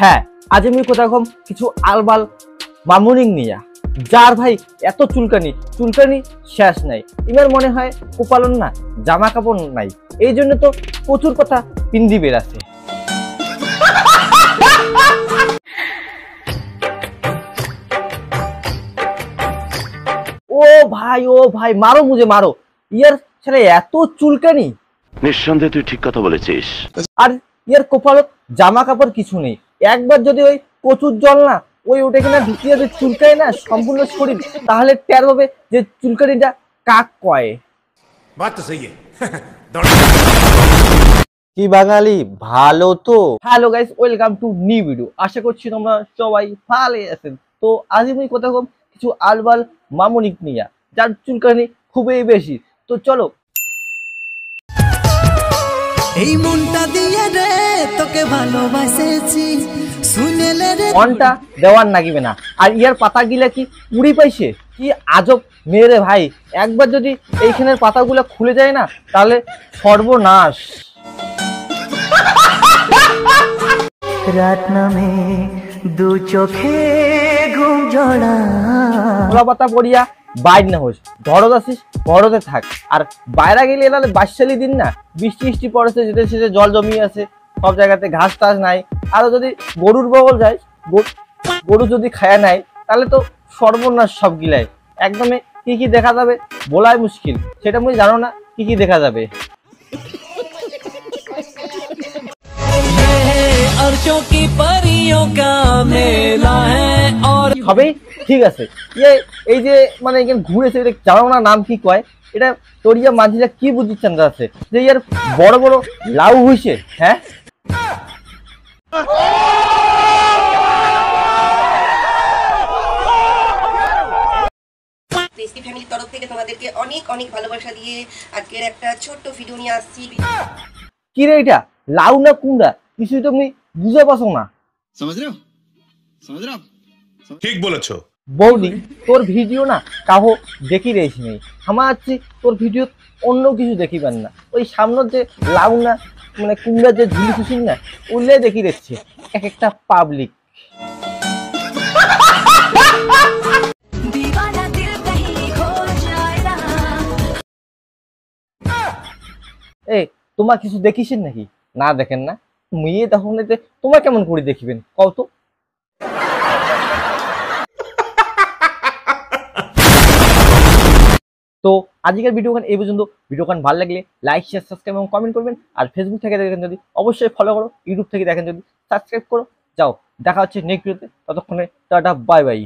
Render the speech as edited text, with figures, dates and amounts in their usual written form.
হ্যাঁ, আজ আমি কোথাও কিছু আলবাল মামুনিং নিয়া যার ভাই এত চুলকানি চুলকানি শেষ নাই। এবার মনে হয় কোপালন না জামা কাপড় নাই, এই জন্য তো প্রচুর কথা পিন্দি বেরাছে। ও ভাই মারো মুঝে মারো, ইয়ার ছেলে এত চুলকানি। নিঃসন্দেহে তুই ঠিক কথা বলেছিস। আর ইয়ার কপালত জামা কাপড় কিছু নেই, একবার যদি ওই প্রচুর জল না ওই ওটা কিনা ঢুকিয়ে যদি চুলকায় না সম্পূর্ণ শরীর, তাহলে টের হবে যে চুলকানিটা কাক কয়। কি বাঙালি ভালো তো? Hello guys, welcome to new video. আশা করছি তোমরা সবাই ভালো আছেন। তো আজ আমি কথা কিছু আলবাল মামুনিক নিয়া যার চুলকানি খুবই বেশি। তো চলো, এই মনটা দিয়ে রে তোকে ভালোবাসেছি, শুনেলে রে মনটা দেওয়ার নাগিবে না। আর ইয়ার পাতা গিলা কি উড়ি পাইছে, কি আজব মেরে ভাই। একবার যদি এইখানের পাতাগুলা খুলে যায় না তাহলে সর্বনাশ। রাত নামে দু চোখে ঘুম ঝড়া, খোলা পাতা পড়িয়া বাইর না হোস, ঘরত আসিস ঘরতে থাক। আর বাইরে গেলে এনালে 22 দিন না বৃষ্টি পড়েছে, যেতে সেতে জল জমিয়ে আছে, সব জায়গাতে ঘাস টাস নাই। আরো যদি গরুর বগল যায়, গরু যদি খায়া নাই তাহলে তো সর্বনাশ সব গিলাই। একদমই কি দেখা যাবে বলাই মুশকিল, সেটা মুই জানো না কি দেখা যাবে। সবই ঠিক আছে, এই যে মানে এখানে ঘুরেছে, এটা জানো না নাম কি কয়? এটা তোরিয়া মাঝিরা কি বুঝিচ্ছেন আছে যে ইয়ার বড় বড় লাউ হইছে। হ্যাঁ, ফ্যামিলির তরফ থেকে তোমাদেরকে অনেক অনেক ভালোবাসা দিয়ে আজকের একটা ছোট্ট ভিডিও নিয়ে আসছি। কি রে এটা লাউ না কুমড়া কিছুই তো আমি বুঝে পাচ্ছ না। ঠিক বলেছো বৌদি, তোর ভিডিও না কাহো দেখি রেছি নেই, আমার আছি তোর ভিডিও অন্য কিছু দেখিবেন না। ওই সামনের যে লাউ না মানে কুমড়া যে ঝুলি খুশি না উল্লে দেখি রেখছে এক একটা পাবলিক। এই তোমার কিছু দেখিছেন নাকি? না দেখেন না, মেয়ে তখন তোমার কেমন করে দেখিবেন কত? তো আজকের ভিডিওখান এই পর্যন্ত। ভিডিওখান ভালো লাগলে লাইক শেয়ার সাবস্ক্রাইব এবং কমেন্ট করবেন। আর ফেসবুক থেকে দেখেন যদি অবশ্যই ফলো করো, ইউটিউব থেকে দেখেন যদি সাবস্ক্রাইব করো। যাও, দেখা হচ্ছে নেক্সট ভিডিওতে, ততক্ষণে টাটা বাই বাই।